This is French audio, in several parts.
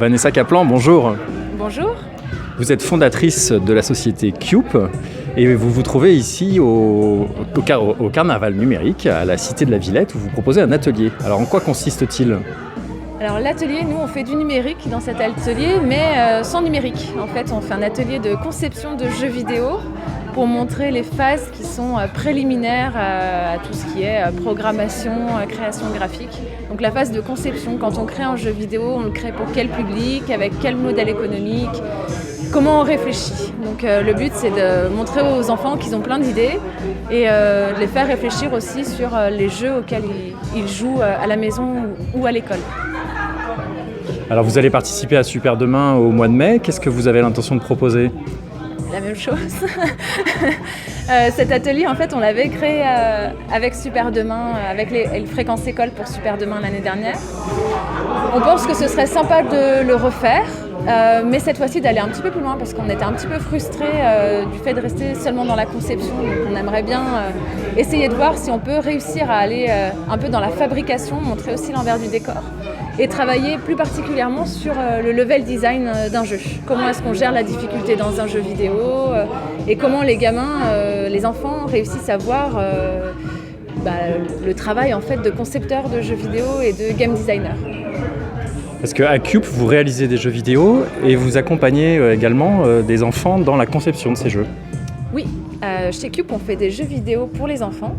Vanessa Kaplan, bonjour. Bonjour. Vous êtes fondatrice de la société CUP et vous vous trouvez ici au Carnaval numérique à la Cité de la Villette où vous proposez un atelier. Alors en quoi consiste-t-il ? Alors l'atelier, nous on fait du numérique dans cet atelier, mais sans numérique. En fait, on fait un atelier de conception de jeux vidéo pour montrer les phases qui sont préliminaires à tout ce qui est programmation, création graphique. Donc la phase de conception, quand on crée un jeu vidéo, on le crée pour quel public, avec quel modèle économique, comment on réfléchit. Donc le but c'est de montrer aux enfants qu'ils ont plein d'idées et de les faire réfléchir aussi sur les jeux auxquels ils jouent à la maison ou à l'école. Alors vous allez participer à Super Demain au mois de mai. Qu'est-ce que vous avez l'intention de proposer ? La même chose. Cet atelier, en fait, on l'avait créé avec Super Demain, avec les fréquences écoles pour Super Demain l'année dernière. On pense que ce serait sympa de le refaire, mais cette fois-ci d'aller un petit peu plus loin parce qu'on était un petit peu frustrés du fait de rester seulement dans la conception. Donc on aimerait bien essayer de voir si on peut réussir à aller un peu dans la fabrication, montrer aussi l'envers du décor et travailler plus particulièrement sur le level design d'un jeu. Comment est-ce qu'on gère la difficulté dans un jeu vidéo et comment les gamins, les enfants réussissent à voir le travail en fait de concepteur de jeux vidéo et de game designer. Parce qu'à CUP, vous réalisez des jeux vidéo et vous accompagnez également des enfants dans la conception de ces jeux. Oui, chez CUP, on fait des jeux vidéo pour les enfants,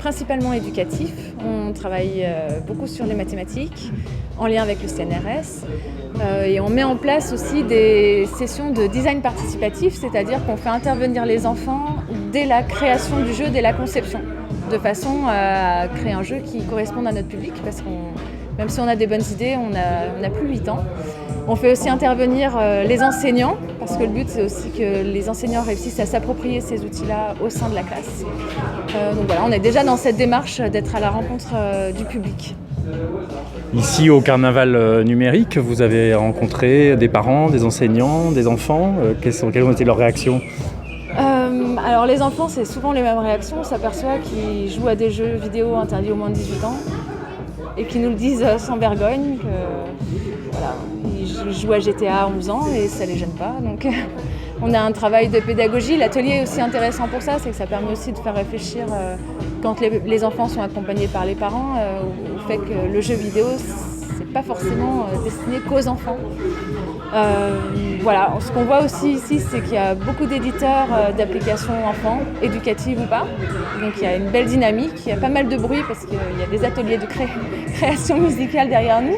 principalement éducatifs. On travaille beaucoup sur les mathématiques, en lien avec le CNRS. Et on met en place aussi des sessions de design participatif, c'est-à-dire qu'on fait intervenir les enfants dès la création du jeu, dès la conception, de façon à créer un jeu qui corresponde à notre public, parce qu'on même si on a des bonnes idées, on n'a plus 8 ans. On fait aussi intervenir les enseignants, parce que le but c'est aussi que les enseignants réussissent à s'approprier ces outils-là au sein de la classe. Donc voilà, on est déjà dans cette démarche d'être à la rencontre du public. Ici au Carnaval numérique, vous avez rencontré des parents, des enseignants, des enfants. Quelles ont été leurs réactions ? Alors les enfants, c'est souvent les mêmes réactions. On s'aperçoit qu'ils jouent à des jeux vidéo interdits aux moins de 18 ans. Et qui nous le disent sans vergogne, ils jouent à GTA à 11 ans et ça ne les gêne pas. Donc on a un travail de pédagogie. L'atelier est aussi intéressant pour ça, c'est que ça permet aussi de faire réfléchir quand les enfants sont accompagnés par les parents au fait que le jeu vidéo, c'est pas forcément destiné qu'aux enfants. Voilà, ce qu'on voit aussi ici, c'est qu'il y a beaucoup d'éditeurs d'applications enfants, éducatives ou pas. Donc il y a une belle dynamique, il y a pas mal de bruit parce qu'il y a des ateliers de création musicale derrière nous.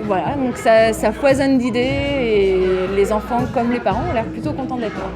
Voilà, donc ça foisonne d'idées et les enfants comme les parents ont l'air plutôt contents d'être là.